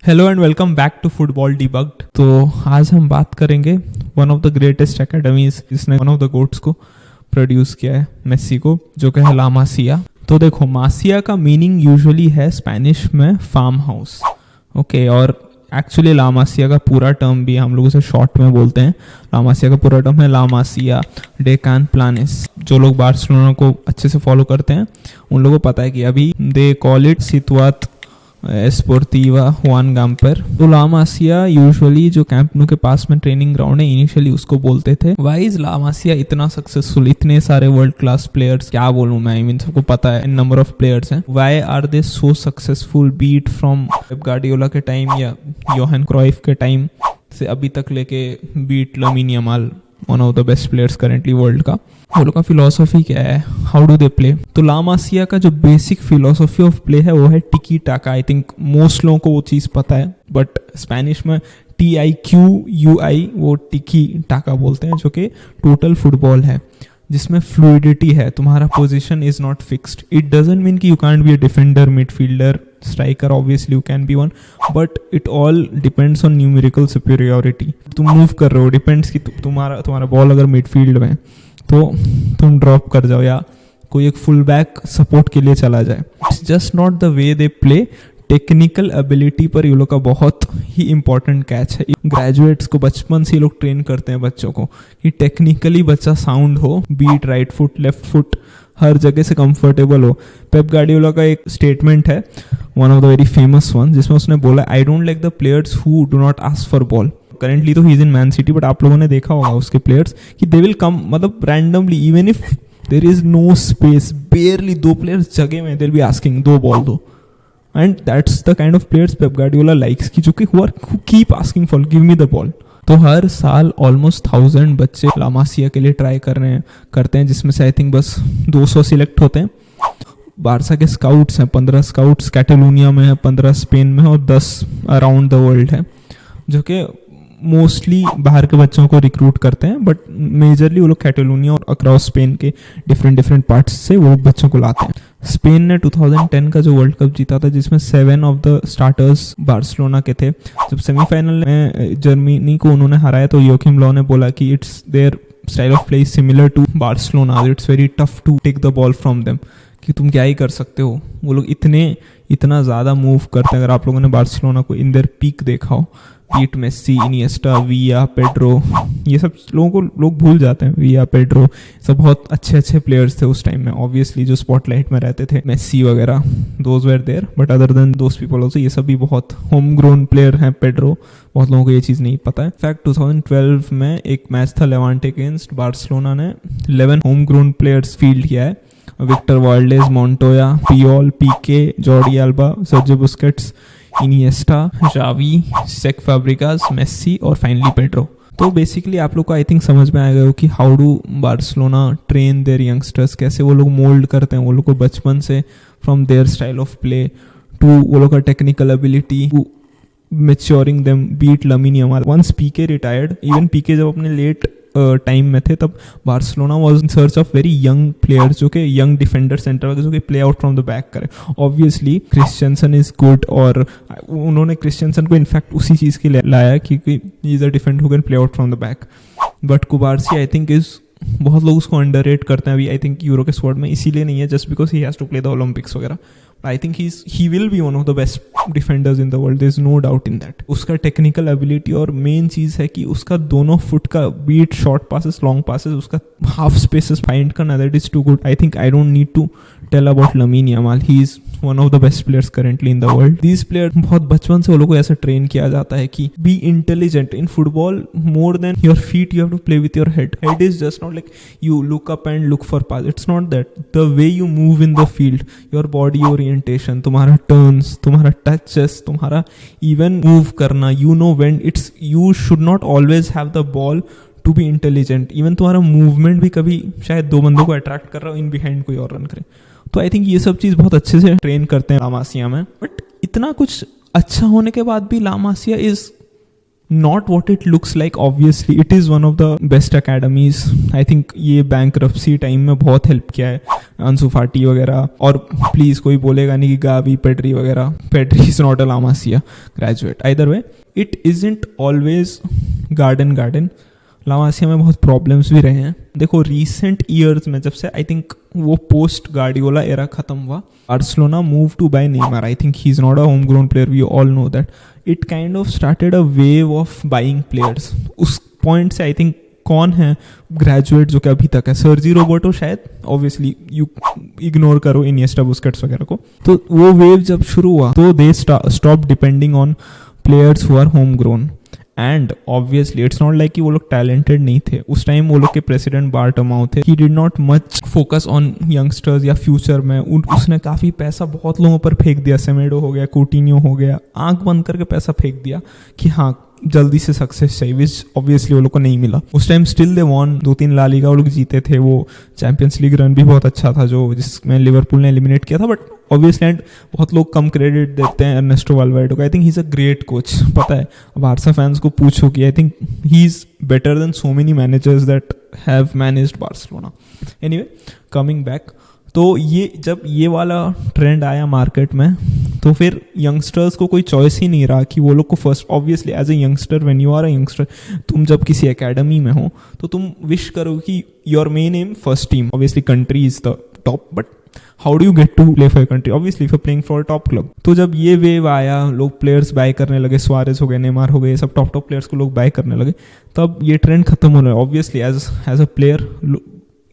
Hello and welcome back to football debugged. तो आज हम बात करेंगे one of the greatest academies जिसने वन ऑफ द गोट्स को प्रोड्यूस किया है, मेसी को, जो कि है ला मासिया। तो देखो, मासिया का मीनिंग यूजुअली है स्पेनिश में फार्म हाउस, ओके। और एक्चुअली ला मासिया का पूरा टर्म भी हम लोग उसे शॉर्ट में बोलते हैं। ला मासिया का पूरा टर्म है ला मासिया डे कैन प्लानिस। जो लोग बार्सिलोना को अच्छे से फॉलो करते हैं उन लोगों को पता है कि अभी दे कॉल इट सितुआत एस्पोर्टिवा हुआन गाम्पर। तो ला मासिया यूजुअली जो कैंप नु के पास में ट्रेनिंग ग्राउंड है, इनिशियली उसको बोलते थे। वाई इज ला मासिया इतना सक्सेसफुल, इतने सारे वर्ल्ड क्लास प्लेयर्स, क्या बोलूं मैं, आई मीन सबको पता है नंबर ऑफ प्लेयर्स हैं। Why are they so successful, be it from Pep Guardiola के टाइम या योहान क्राइफ के टाइम से अभी तक लेके be it Lamine Yamal, one of the best players currently world का। वो लोग का फिलोसफी क्या है, हाउ डू दे प्ले? तो ला मासिया का जो बेसिक फिलोसफी ऑफ प्ले है वो है टिकी टाका। आई थिंक मोस्ट लोगों को वो चीज़ पता है, बट स्पेनिश में TIQUI वो टिकी टाका बोलते हैं, जो कि टोटल फुटबॉल है जिसमें फ्लूइडिटी है। तुम्हारा position is not fixed. It doesn't mean कि you can't be a defender, midfielder, striker, obviously you can be one, but it all depends on numerical superiority. तुम मूव कर रहे हो, डिपेंड्स कि तुम्हारा बॉल अगर मिडफील्ड में तो तुम ड्रॉप कर जाओ या कोई एक फुल बैक सपोर्ट के लिए चला जाए। It's just not the way they play. Technical ability पर ये लोग का बहुत ही इंपॉर्टेंट कैच है। ग्रेजुएट्स को बचपन से ये लोग ट्रेन करते हैं बच्चों को कि टेक्निकली बच्चा साउंड हो, be it right foot, left foot, हर जगह से कंफर्टेबल हो। पेप गार्डियोला का एक स्टेटमेंट है, one of the very famous one, जिसमें उसने बोला, I don't like the players who do not ask for ball. Currently तो he is in Man City, but आप लोगों ने देखा होगा उसके प्लेयर्स कि दे विल कम, मतलब randomly, even if there is no space, barely दो प्लेयर्स जगह में, दे विल बी आस्किंग दो बॉल दो। And that's the kind of players Pep Guardiola likes, की जो कि who keep asking for give me the ball. तो हर साल ऑलमोस्ट 1000 बच्चे ला मासिया के लिए ट्राई करते हैं, जिसमें से आई थिंक बस 200 सिलेक्ट होते हैं। बारसा के स्काउट्स हैं, 15 स्काउट्स कैटेलोनिया में है, 15 स्पेन में है और 10 अराउंड द वर्ल्ड है, जो कि मोस्टली बाहर के बच्चों को रिक्रूट करते हैं, बट मेजरली वो लोग कैटेलोनिया और अक्रॉस स्पेन के डिफरेंट पार्ट्स से वो बच्चों को लाते हैं। स्पेन ने 2010 का जो वर्ल्ड कप जीता था, जिसमें 7 ऑफ द स्टार्टर्स बार्सिलोना के थे। जब सेमीफाइनल में जर्मनी को उन्होंने हराया तो योकिम लॉ ने बोला कि it's their style of play similar to Barcelona, it's very tough to take the ball from them, कि तुम क्या ही कर सकते हो। वो लोग इतना ज़्यादा मूव करते हैं। अगर आप लोगों ने बार्सिलोना को इन देयर पीक देखा हो, पीट, मेसी, इनिएस्टा, विया, पेड्रो, ये सब लोगों को लोग भूल जाते हैं। विया, पेड्रो, सब बहुत अच्छे प्लेयर्स थे उस टाइम में। ऑब्वियसली जो स्पॉटलाइट में रहते थे, मेसी वगैरह, those were there, but other than those people also, ये सब भी बहुत होम ग्रोन प्लेयर हैं। पेड्रो, बहुत लोगों को ये चीज़ नहीं पता है। इनफैक्ट 2012 में एक मैच था लेवांटे अगेंस्ट, बार्सिलोना ने 11 होम ग्रोन प्लेयर्स फील्ड किया है। Victor Valdes, Montoya, Puyol, Pique, Jordi Alba, Sergio Busquets, Iniesta, Xavi, Cesc Fabregas, Messi और फाइनली पेड्रो। तो बेसिकली आप लोग को आई थिंक समझ में आ गया हो कि how do Barcelona train their youngsters, कैसे वो लोग मोल्ड करते हैं वो लोग को बचपन से, from their style of play to वो लोग का technical ability, to maturing them, be it Lamine Yamal. Once Pique retired, even Pique जब अपने लेट टाइम में थे, तब Barcelona was in search of very young players, जो कि यंग डिफेंडर, सेंटर वगैरह, जो कि play out from the back करें। ऑब्वियसली क्रिश्चियनसन इज गुड, और उन्होंने क्रिश्चियनसन को इनफैक्ट उसी चीज़ के लिए लाया क्योंकि he is a defender who can play out from the back. But Cubarsi I think is, बहुत लोग उसको अंडररेट करते हैं अभी, आई थिंक यूरो के स्क्वाड में, इसीलिए नहीं है just because he has to play the Olympics वगैरह। I think he will be one of the best defenders in the world. There's no doubt in that. उसका टेक्निकल एबिलिटी, और main चीज़ है कि उसका दोनों फुट का be it, short passes, long passes, उसका हाफ स्पेसेस फाइंड करना, that is too good. I think I don't need to tell about Lamine Yamal, he is one of the best players currently in the world. These player बहुत बचपन से वो लोगों को ऐसा train किया जाता है कि be intelligent in football, more than your feet you have to play with your head. Head is just not like you look up and look for pass, it's not that. The way you move in the field, your body orientation, तुम्हारा turns, तुम्हारा touches, तुम्हारा even move करना, you know when it's, you should not always have the ball to be intelligent. Even तुम्हारा movement भी कभी शायद दो बंदों को अट्रैक्ट कर रहा हो, इन बिहाइंड कोई और रन करे। तो आई थिंक ये सब चीज़ बहुत अच्छे से ट्रेन करते हैं ला मासिया में। बट इतना कुछ अच्छा होने के बाद भी ला मासिया is not what it looks like. Obviously it is one of the best academies. I think ये bankruptcy टाइम में बहुत हेल्प किया है अंसु फाटी वगैरह. और प्लीज़ कोई बोलेगा नहीं कि गावी पेड्री वगैरह. Pedri is not a La Masia graduate. Either way it isn't always garden. La Masia में बहुत प्रॉब्लम्स भी रहे हैं. देखो रिसेंट ईयर्स में जब से आई थिंक वो पोस्ट गार्डियोला एरा खत्म हुआ, Barcelona move to buy Neymar. I think he is not a home grown player, we all know that. It kind of started a wave of buying players. उस point से I think कौन है graduate जो कि अभी तक है? Sergi Roberto शायद. ऑब्वियसली यू इग्नोर करो इनिएस्टा बुस्केट्स वगैरह को. तो वो वेव जब शुरू हुआ तो they stop depending on players who are home grown. And obviously it's not like कि वो लोग टैलेंटेड नहीं थे. उस टाइम वो लोग के प्रेसिडेंट बार्टोमेउ थे. He did not much focus on youngsters या फ्यूचर में. उसने काफ़ी पैसा बहुत लोगों पर फेंक दिया. सेमेडो हो गया, coutinho हो गया, आंख बंद करके पैसा फेंक दिया कि हाँ जल्दी से सक्सेस चाहिए, विच ऑब्वियसली वो लोग को नहीं मिला. उस time still they won 2-3 La Liga वो लोग जीते थे. वो चैंपियंस लीग रन भी बहुत अच्छा था जो जिसमें लिवरपूल ने एलिमिनेट किया था. बट ऑब्वियसली बहुत लोग कम क्रेडिट देते हैं अर्नेस्टो वाल्वेर्डे को. I think he is a great coach. पता है बार्सा फैंस को पूछो कि I think he is better than so many managers that have managed Barcelona. Anyway coming back, तो ये जब ये वाला ट्रेंड आया मार्केट में तो फिर यंगस्टर्स को कोई चॉइस ही नहीं रहा कि वो लोग को first. Obviously as a youngster, when you are a youngster, तुम जब किसी एकेडमी में हो तो तुम विश करो कि your main aim first team. Obviously country is the top, but how do you get to play for your country? Obviously for playing for top club. तो जब ये वेव आया, लोग प्लेयर्स बाय करने लगे, सुआरेज हो गए, नेमार हो गए, सब टॉप प्लेयर्स को लोग बाय करने लगे, तब ये ट्रेंड खत्म हो रहा है. Obviously as a player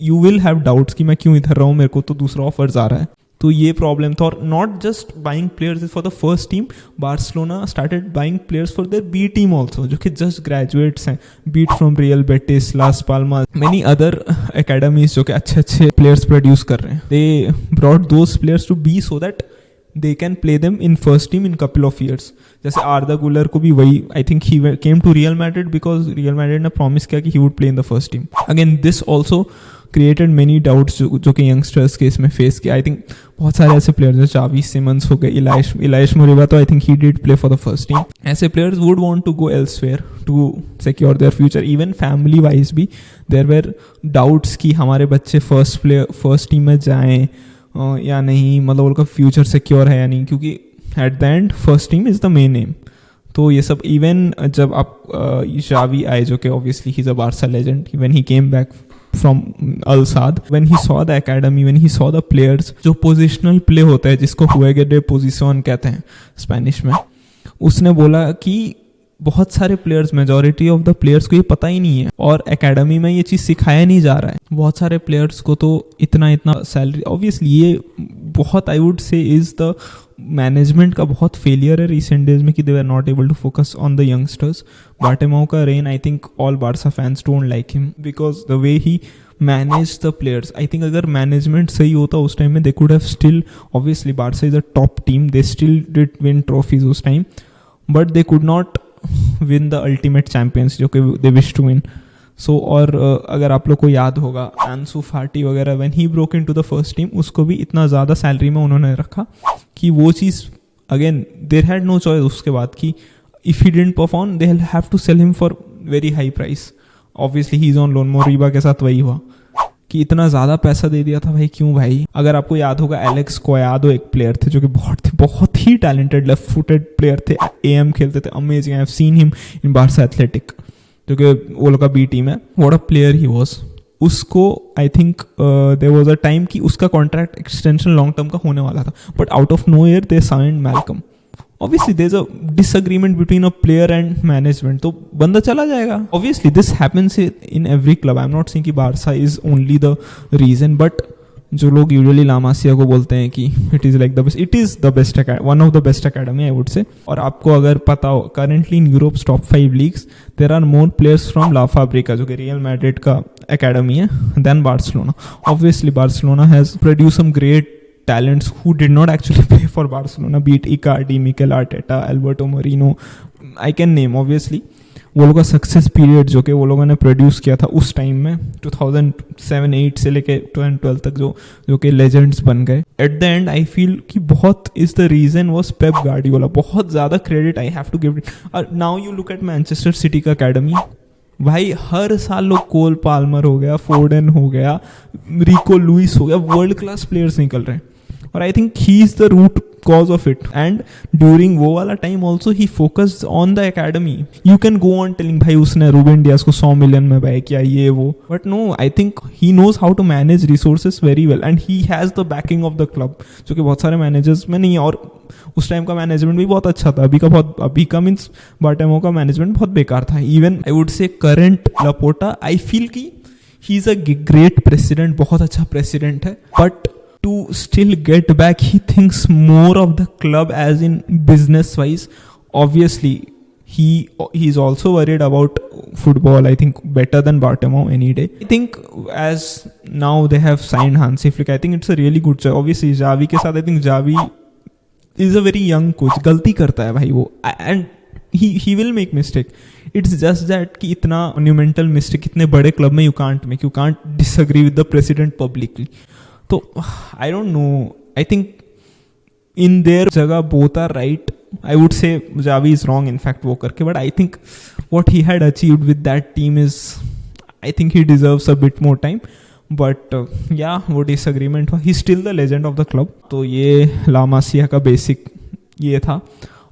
you will have doubts कि मैं क्यों इधर रहा हूँ, मेरे को तो दूसरा ऑफर्स आ रहा है. तो ये प्रॉब्लम था. और not just buying players for the first team, Barcelona started buying players for their B team also, जो कि जस्ट ग्रेजुएट्स हैं. Be it from Real Betis, Las Palmas, many other academies जो कि अच्छे प्लेयर्स प्रोड्यूस कर रहे हैं. They brought those players to be so that they can play them in first team in couple of years. जैसे आर्दा गुलर को भी वही, I think he came to Real Madrid because Real Madrid ने promise किया कि he would play in the first team. Again this also created many doubts जो कि youngsters के इसमें face किया. I think बहुत सारे ऐसे players हैं, चावी सिमंस हो गए, इलाइश मोरिबा, तो I think he did play for the first team. ऐसे players would want to go elsewhere to secure their future. Even family wise भी there were doubts कि हमारे बच्चे first team में जाएं या नहीं, मतलब उनका फ्यूचर सिक्योर है या नहीं, क्योंकि eight the and first team is the main M. तो ये सब इवन जब आप शावी आए जो कि obviously he is a Barca legend, when he came back from Al Sadd, when he saw the academy, when he saw the players, जो positional play होता है जिसको हुएगे डे पोजिशन कहते हैं स्पेनिश में, उसने बोला कि बहुत सारे players, majority of the players को ये पता ही नहीं है और एकेडमी में ये चीज़ सिखाया नहीं जा रहा है. बहुत सारे प्लेयर्स को तो इतना सैलरी, ऑब्वियसली ये बहुत I would say is the management का बहुत फेलियर है रिसेंट डेज में कि they are not able to focus on the youngsters. Bartomeu का reign, I think all Barca fans don't like him because the way he manage the players. I think अगर management सही होता उस time में, they could have still, obviously Barca is a top team, they still did win trophies उस time, but they could not win the ultimate champions जो कि they wish to win. सो और अगर आप लोग को याद होगा आंसू फाटी वगैरह, when he broke into the first team, उसको भी इतना ज़्यादा सैलरी में उन्होंने रखा कि वो चीज़ again there had no choice उसके बाद कि if he didn't perform they have to sell him for very high price. Obviously he is on loan. Moriba के साथ वही हुआ कि इतना ज़्यादा पैसा दे दिया था भाई, क्यों भाई. अगर आपको याद होगा एलेक्स कोयादो एक प्लेयर थे जो कि बहुत ही टैलेंटेड लेफ्ट फुटेड प्लेयर थे, एएम खेलते थे, amazing. I have seen him in Barca Athletic जो कि वो लोग का बी टीम है. What a player he was. उसको I think there was a time कि उसका कॉन्ट्रैक्ट एक्सटेंशन लॉन्ग टर्म का होने वाला था, but out of nowhere they signed Malcom. Obviously there's a disagreement between a player and management, तो बंदा चला जाएगा. Obviously this happens in every club. I'm not saying कि Barca is only the reason, but जो लोग usually ला मासिया को बोलते हैं कि it is like the best, it is the best, one of the best academy I would say. और आपको अगर पता हो currently in Europe's top 5 leagues there are more players from La Fabrica जो कि रियल मैड्रिड का academy है then Barcelona. Obviously Barcelona has produce some great talents who did not actually play for Barcelona, be it Icardi, Mikel Arteta, Alberto Moreno, I can name obviously. वो लोगों का success period जो कि वो लोगों ने प्रोड्यूस किया था उस टाइम में 2007-8 से लेके 2012 तक जो कि लेजेंड्स बन गए. At the end I feel कि बहुत is the reason was Pep Guardiola. बहुत ज़्यादा credit I have to give it. Now you look at Manchester City का अकेडमी. भाई हर साल लोग कोल पाल्मर हो गया, फोर्डन हो गया, रिको लुइस हो गया, वर्ल्ड क्लास प्लेयर्स निकल रहे हैं. और I think he is the root cause of it. And during वो वाला time also he focused on the academy. You can go on telling भाई उसने रूबेन डियास को 100 million में बाय किया ये वो, but no, I think he knows how to manage resources very well and he has the backing of the club, जो कि बहुत सारे managers में नहीं है. और उस टाइम का मैनेजमेंट भी बहुत अच्छा था. अभी का मीन्स बार्टेमो का मैनेजमेंट बहुत बेकार था. Even I would say current Laporta, I feel कि he is a great president, बहुत अच्छा प्रेसिडेंट है, but to still get back, he thinks more of the club as in business wise. Obviously he's also worried about football, I think better than Bartomeu any day. I think as now they have signed Hansi Flick, I think it's a really good choice. Obviously Xavi के साथ I think Xavi is a very young coach. गलती करता है भाई वो, and he will make mistake. It's just that कि इतना monumental mistake इतने बड़े club में you can't disagree with the president publicly. तो I don't know, I think in their जगह both are right. I would say Xavi is wrong in fact वो करके, but I think what he had achieved with that team is, I think he deserves a bit more time. But yeah वो disagreement हुआ. He still the legend of the club. तो ये ला मासिया का basic ये था.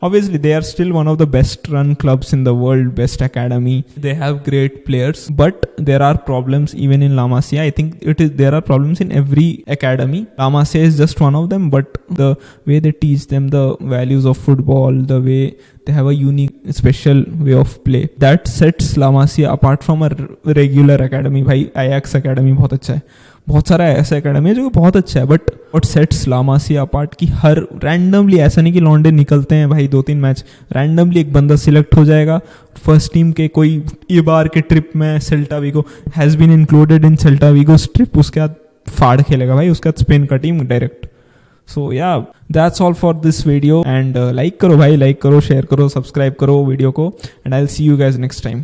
Obviously, they are still one of the best run clubs in the world, best academy. They have great players, but there are problems even in La Masia. I think there are problems in every academy. La Masia is just one of them, but the way they teach them the values of football, the way they have a unique, special way of play, that sets La Masia apart from a regular academy. भाई Ajax academy बहुत अच्छा है, बहुत सारा ऐसा academy है जो बहुत अच्छा है, but what sets La Masia apart कि हर रैंडमली, ऐसा नहीं कि लॉन्डे निकलते हैं भाई 2-3 मैच, रैंडमली एक बंदा सिलेक्ट हो जाएगा फर्स्ट टीम के कोई इबार के ट्रिप में. Celta Vigo has been included in Celta Vigo's trip. उसके बाद फाड़ खेलेगा भाई, उसके बाद स्पेन का team direct. So yeah that's all for this video. And like करो भाई, लाइक करो, शेयर करो, सब्सक्राइब करो वीडियो को, and I will see you guys next time.